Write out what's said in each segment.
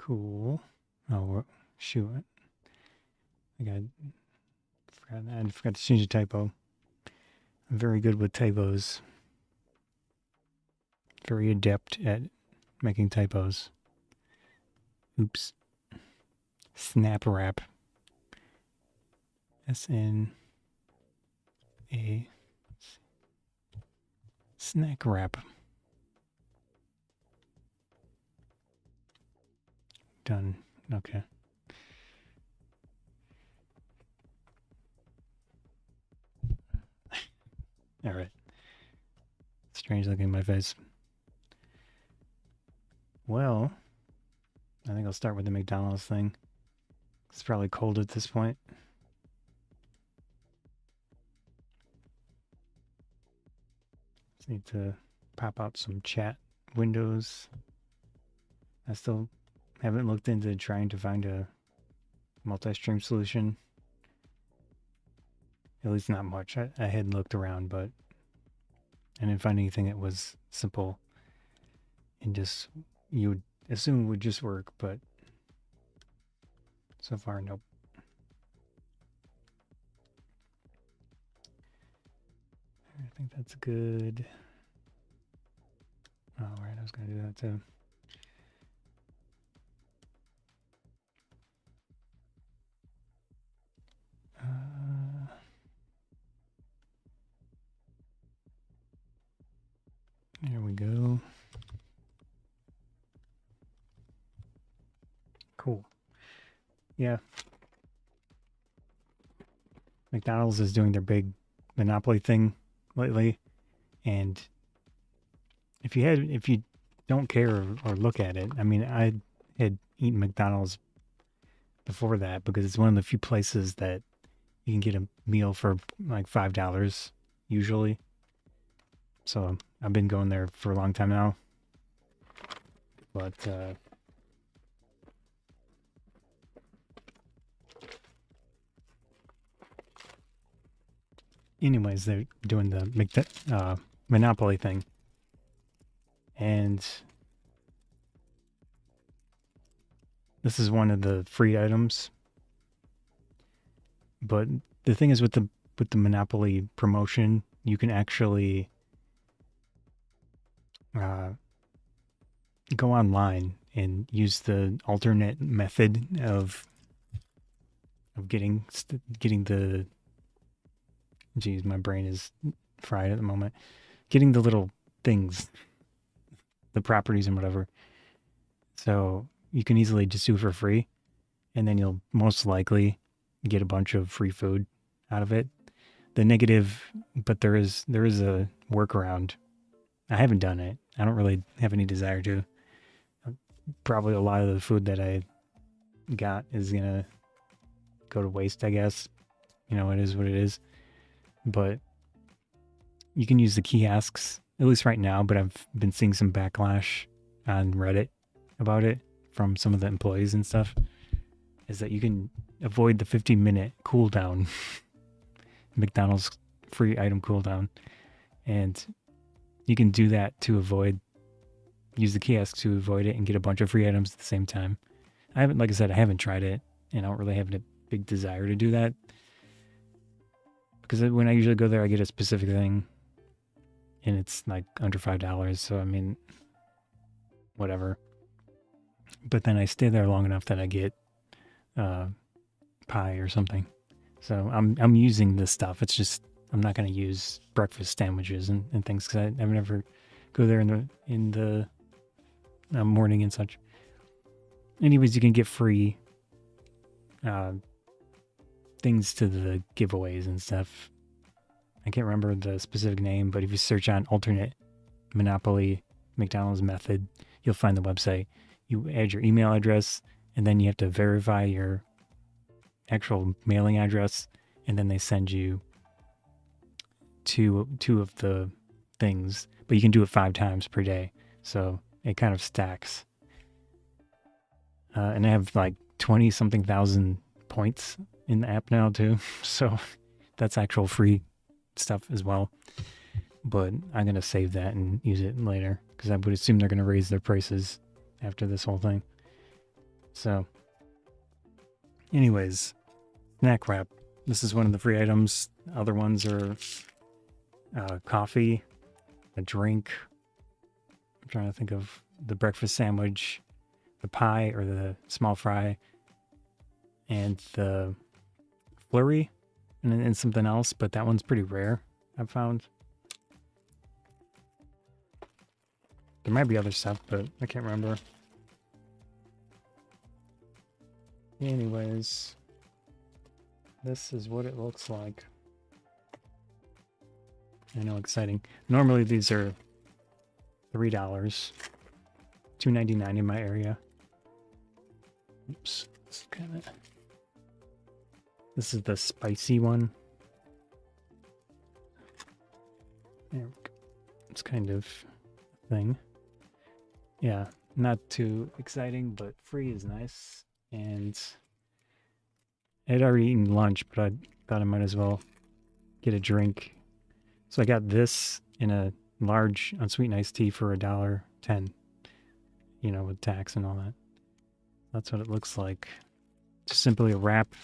Cool. Oh, shoot. I forgot to change a typo. I'm very good with typos. Very adept at making typos. Oops. Snap wrap. SNA. Snack wrap. Done. Okay. All right. Strange looking at my face. Well, I think I'll start with the McDonald's thing. It's probably cold at this point. Just need to pop out some chat windows. I still haven't looked into trying to find a multi-stream solution. At least not much. I had looked around, but I didn't find anything that was simple and just you would assume it would just work, but so far, nope. I think that's good. Oh, right, I was going to do that too. There we go. Cool. Yeah. McDonald's is doing their big monopoly thing lately, and if you don't care or look at it, I mean, I had eaten McDonald's before that because it's one of the few places that you can get a meal for like $5 usually. So I've been going there for a long time now. But anyways, they're doing the Monopoly thing. And this is one of the free items. But the thing is with the Monopoly promotion, you can actually go online and use the alternate method of getting the, geez, my brain is fried at the moment, getting the little things, the properties and whatever. So you can easily just do it for free, and then you'll most likely get a bunch of free food out of it. The negative, but there is a workaround. I haven't done it. I don't really have any desire to. Probably a lot of the food that I got is gonna go to waste, I guess. You know, it is what it is. But you can use the kiosks, at least right now, but I've been seeing some backlash on Reddit about it from some of the employees and stuff, is that you can avoid the 15-minute cooldown, McDonald's free item cooldown, and you can do that to use the kiosk to avoid it and get a bunch of free items at the same time. Like I said, I haven't tried it, and I don't really have a big desire to do that. Because when I usually go there, I get a specific thing, and it's like under $5, so I mean, whatever. But then I stay there long enough that I get pie or something. So I'm using this stuff. It's just I'm not going to use breakfast sandwiches and things because I never go there in the morning and such. Anyways, you can get free things to the giveaways and stuff. I can't remember the specific name, but if you search on alternate Monopoly McDonald's method, you'll find the website. You add your email address, and then you have to verify your actual mailing address, and then they send you two of the things, but you can do it 5 times per day, so it kind of stacks. And I have like 20-something thousand points in the app now too, so that's actual free stuff as well. But I'm gonna save that and use it later because I would assume they're gonna raise their prices after this whole thing. So, anyways, snack wrap. This is one of the free items. Other ones are coffee, a drink. I'm trying to think of the breakfast sandwich, the pie or the small fry, and the flurry, and something else, but that one's pretty rare, I've found. There might be other stuff, but I can't remember. Anyways, this is what it looks like. I know, exciting. Normally these are $3, $2.99 in my area. Oops, this is the spicy one. There we go. It's kind of a thing. Yeah, not too exciting, but free is nice. And I had already eaten lunch, but I thought I might as well get a drink. So I got this in a large unsweetened iced tea for $1.10, you know, with tax and all that. That's what it looks like. Just simply a wrap.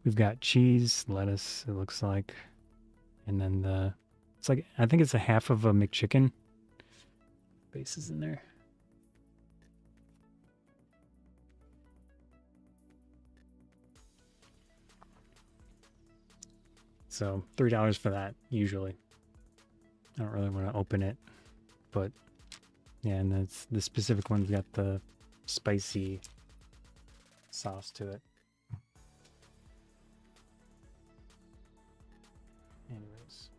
We've got cheese, lettuce, it looks like. And then it's like, I think it's a half of a McChicken. Base is in there. So $3 for that, usually. I don't really want to open it, but yeah, and that's the specific one's got the spicy sauce to it. Anyways,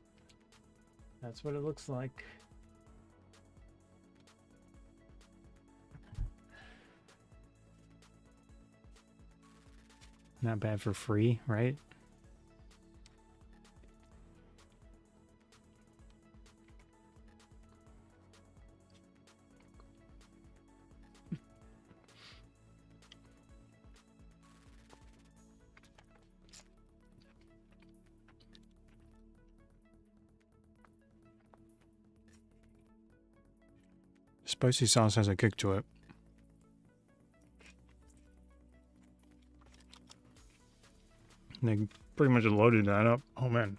that's what it looks like. Not bad for free, right? Spicy sauce has a kick to it. They pretty much loaded that up. Oh man.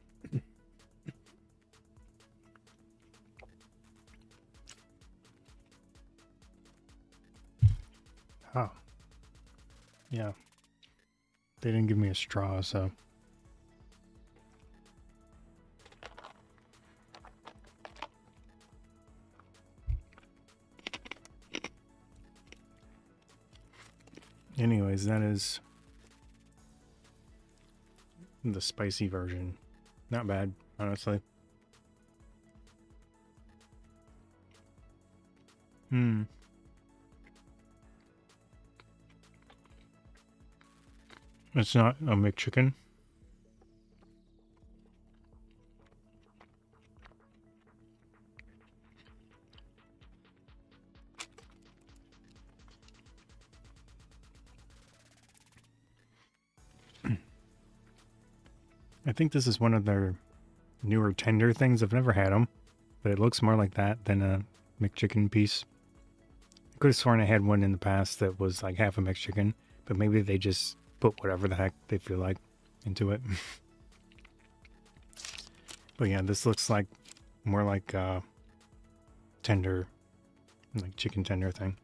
Oh. Yeah. They didn't give me a straw, so. Anyways, that is the spicy version. Not bad, honestly. It's not a McChicken. I think this is one of their newer tender things. I've never had them, but it looks more like that than a McChicken piece. I could have sworn I had one in the past that was like half a McChicken, but maybe they just put whatever the heck they feel like into it. But yeah, this looks like more like a tender, like chicken tender thing.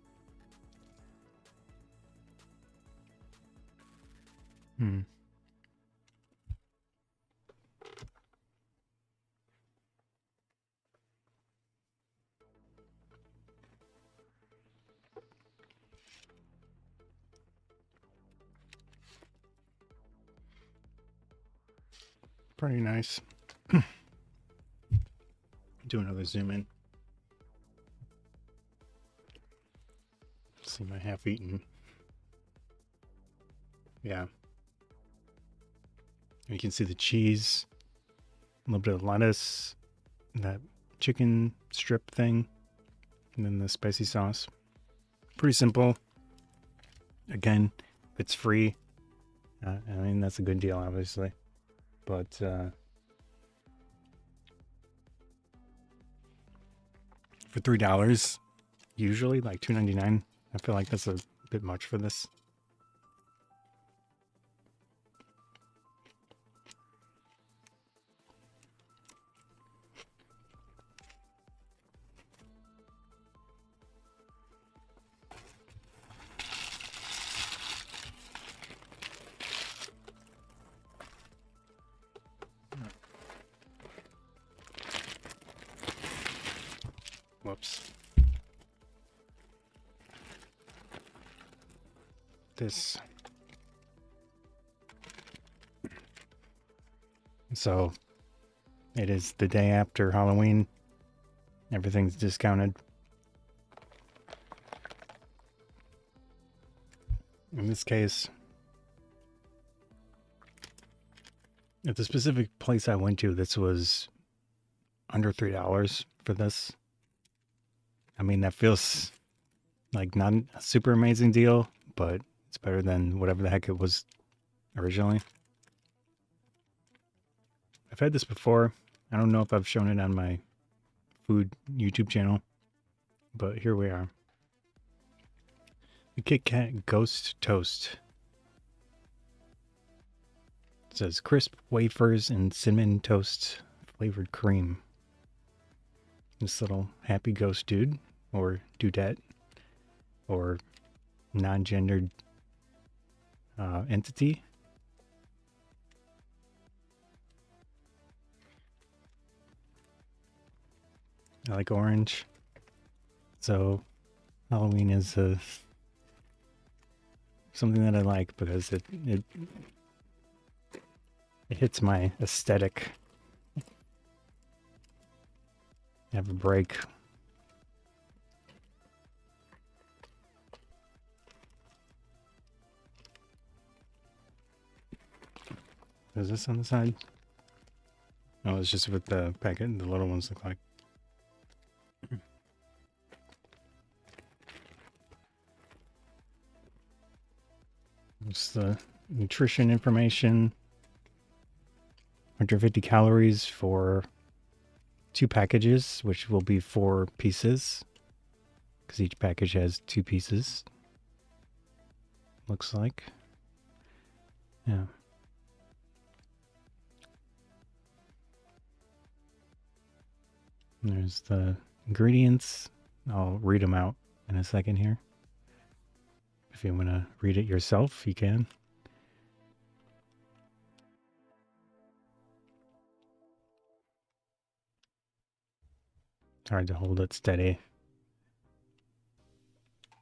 Pretty nice. Do another zoom in. See my half eaten. Yeah. And you can see the cheese, a little bit of lettuce, that chicken strip thing, and then the spicy sauce. Pretty simple. Again, if it's free, I mean, that's a good deal, obviously. But for $3, usually like $2.99, I feel like that's a bit much for this. Whoops. This. So, it is the day after Halloween. Everything's discounted. In this case, at the specific place I went to, this was under $3 for this. I mean, that feels like not a super amazing deal, but it's better than whatever the heck it was originally. I've had this before. I don't know if I've shown it on my food YouTube channel, but here we are. The KitKat Ghost Toast. It says crisp wafers and cinnamon toast flavored cream. This little happy ghost dude, or dudette, or non-gendered entity. I like orange, so Halloween is something that I like because it hits my aesthetic. Have a break. Is this on the side? No, it's just with the packet. The little ones look like. It's the nutrition information. 150 calories for 2 packages, which will be 4 pieces, because each package has 2 pieces. Looks like. Yeah. And there's the ingredients. I'll read them out in a second here. If you want to read it yourself, you can. It's hard to hold it steady.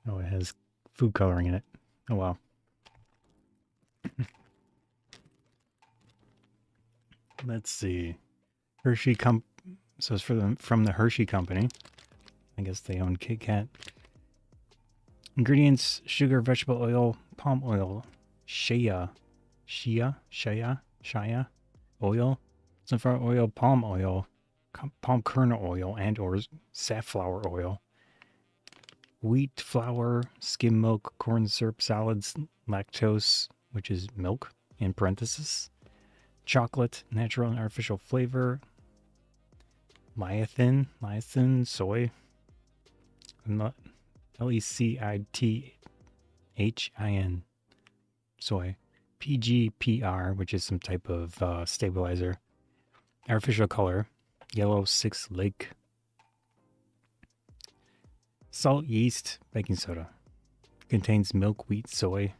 Oh, it has food coloring in it. Oh, wow. Let's see. Hershey So it's from the Hershey company. I guess they own KitKat. Ingredients: sugar, vegetable oil, palm oil, shea oil, sunflower oil, palm kernel oil, and or safflower oil, wheat flour, skim milk, corn syrup, solids, lactose, which is milk in parentheses, chocolate, natural and artificial flavor, lecithin, soy, lecithin, soy, PGPR, which is some type of stabilizer, artificial color, yellow 6 lake, salt, yeast, baking soda. Contains milk, wheat, soy,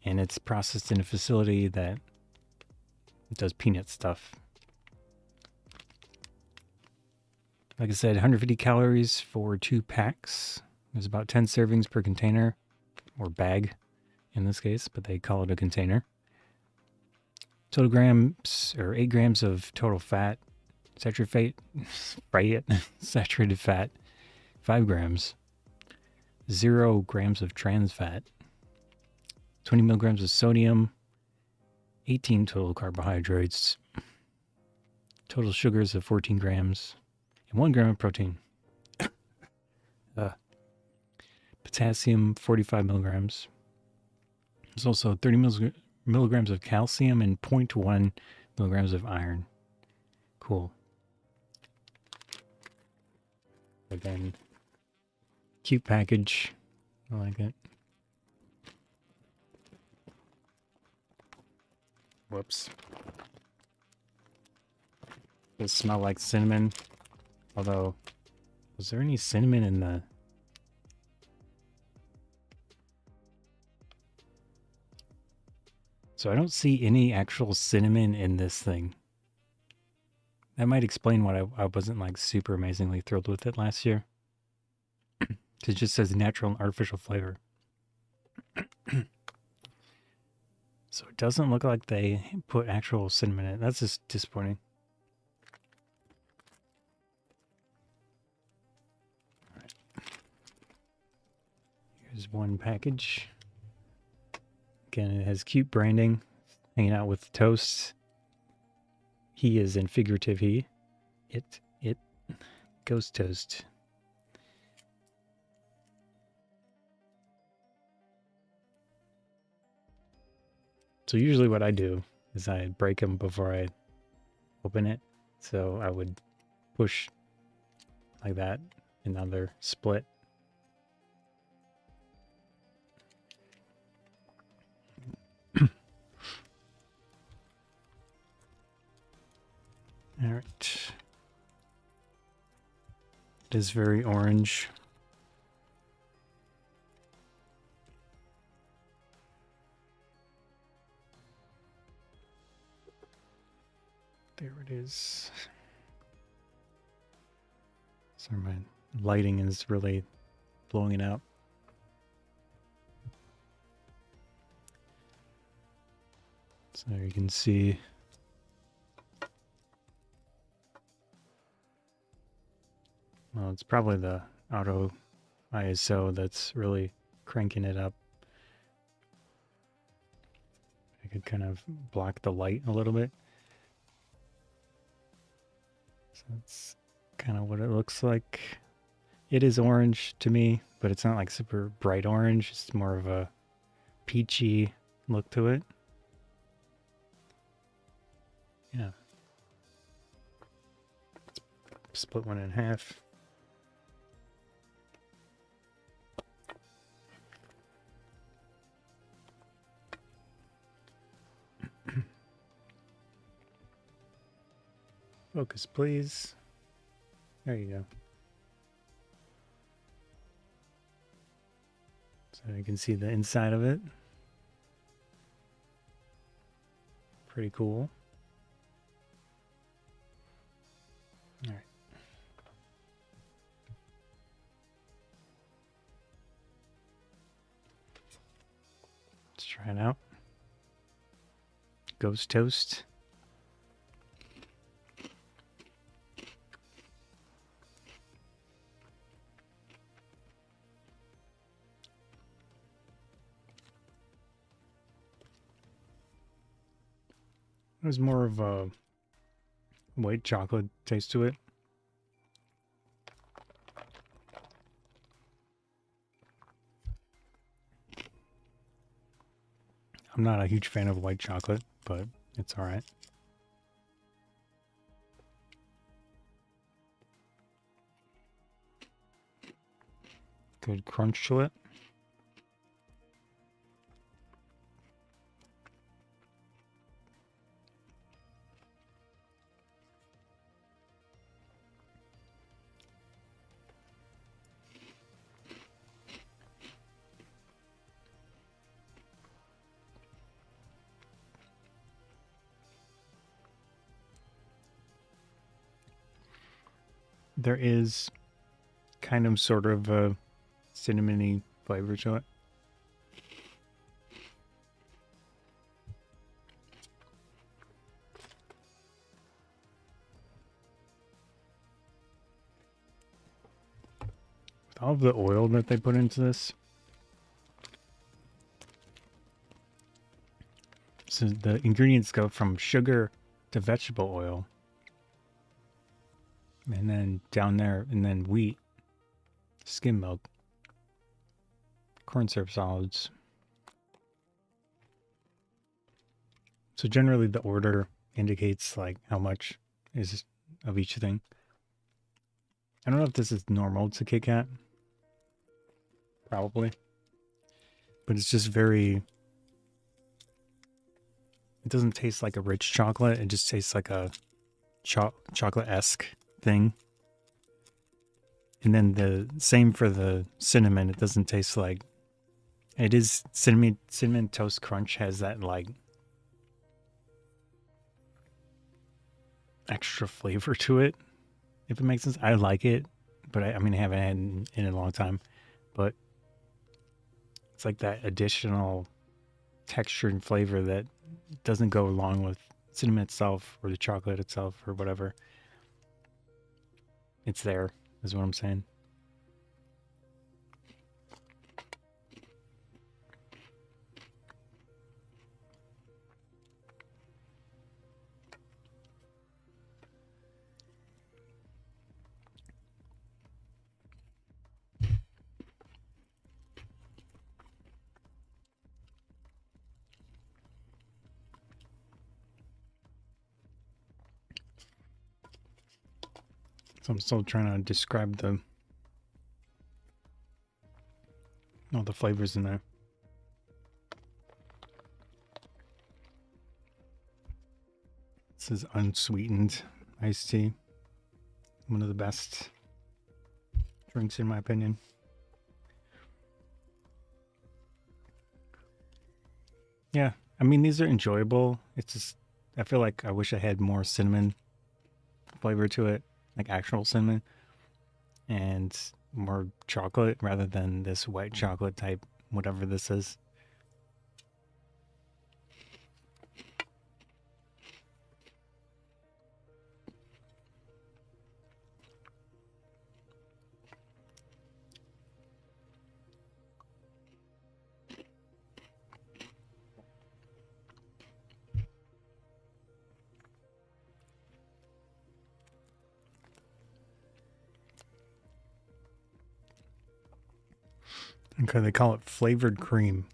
and it's processed in a facility that does peanut stuff. Like I said, 150 calories for 2 packs. There's about 10 servings per container, or bag in this case, but they call it a container. Total grams, or 8 grams of total fat, saturated fat, 5 grams, 0 grams of trans fat, 20 milligrams of sodium, 18 total carbohydrates, total sugars of 14 grams, and 1 gram of protein. Potassium, 45 milligrams. There's also 30 milligrams of calcium and 0.1 milligrams of iron. Cool. Again, cute package. I like it. Whoops. Does smell like cinnamon. Although, was there any cinnamon in the... So I don't see any actual cinnamon in this thing. That might explain why I wasn't like super amazingly thrilled with it last year. It just says natural and artificial flavor. So it doesn't look like they put actual cinnamon in it. That's just disappointing. All right. Here's one package. Again, it has cute branding. Hanging out with toast. He is in figurative he. It. Ghost toast. So usually what I do is I break them before I open it. So I would push like that, and now they're split. All right. It is very orange. There it is. Sorry, my lighting is really blowing it out. So you can see well, it's probably the auto ISO that's really cranking it up. I could kind of block the light a little bit. So that's kind of what it looks like. It is orange to me, but it's not like super bright orange. It's more of a peachy look to it. Yeah. Split one in half. Focus, please. There you go. So you can see the inside of it. Pretty cool. All right. Let's try it out. Ghost toast. There's more of a white chocolate taste to it. I'm not a huge fan of white chocolate, but it's all right. Good crunch to it. There is kind of sort of a cinnamony flavor to it. With all of the oil that they put into this. So the ingredients go from sugar to vegetable oil. And then down there, and then wheat, skim milk, corn syrup solids. So generally the order indicates like how much is of each thing. I don't know if this is normal to KitKat. Probably. But it's just very it doesn't taste like a rich chocolate. It just tastes like a chocolate-esque thing. And then the same for the cinnamon. It doesn't taste like, it is cinnamon toast crunch has that like extra flavor to it, if it makes sense. I like it, but I mean I haven't had in a long time, but it's like that additional texture and flavor that doesn't go along with cinnamon itself or the chocolate itself or whatever. It's there, is what I'm saying. So I'm still trying to describe all the flavors in there. This is unsweetened iced tea. One of the best drinks in my opinion. Yeah, I mean these are enjoyable. It's just I feel like I wish I had more cinnamon flavor to it, like actual cinnamon, and more chocolate rather than this white chocolate type, whatever this is. Okay, they call it flavored cream.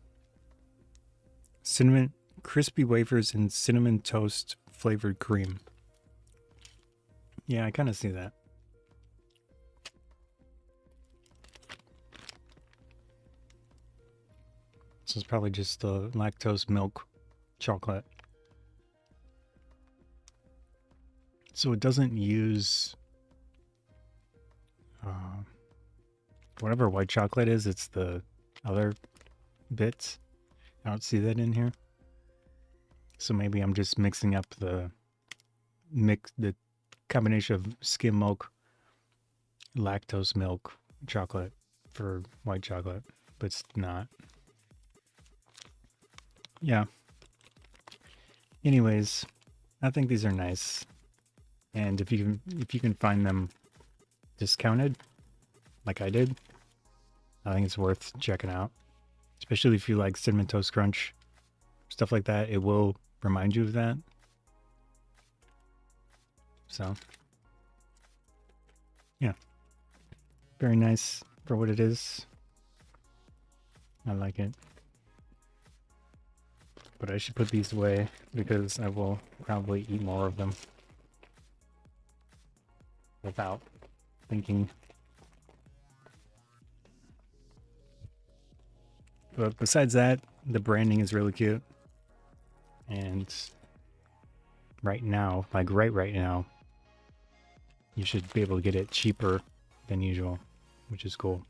Cinnamon, crispy wafers and cinnamon toast flavored cream. Yeah, I kind of see that. This is probably just the lactose milk chocolate. So it doesn't use whatever white chocolate is, it's the other bits. I don't see that in here. So maybe I'm just mixing up the combination of skim milk, lactose milk chocolate for white chocolate, but it's not. Yeah. Anyways, I think these are nice. And if you can find them discounted, like I did, I think it's worth checking out. Especially if you like Cinnamon Toast Crunch, stuff like that. It will remind you of that. So, yeah. Very nice for what it is. I like it. But I should put these away because I will probably eat more of them without thinking. But besides that, the branding is really cute. And right now, like right now, you should be able to get it cheaper than usual, which is cool.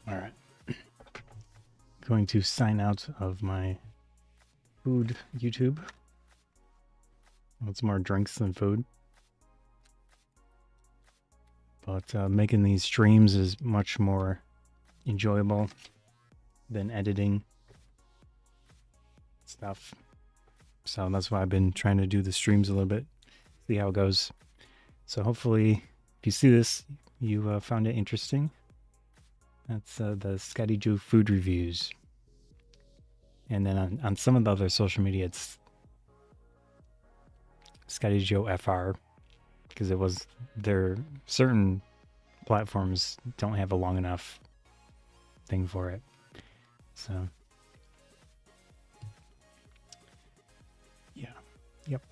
All right. Going to sign out of my food YouTube. It's more drinks than food. But making these streams is much more enjoyable than editing stuff. So that's why I've been trying to do the streams a little bit, see how it goes. So hopefully, if you see this, you found it interesting. That's the Scotty Joe food reviews. And then on some of the other social media, it's Scotty Joe FR, because it was there. Certain platforms don't have a long enough thing for it. So, yeah, yep.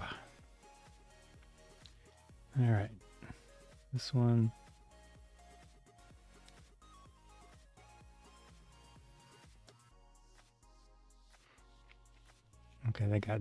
All right. This one. Okay, that got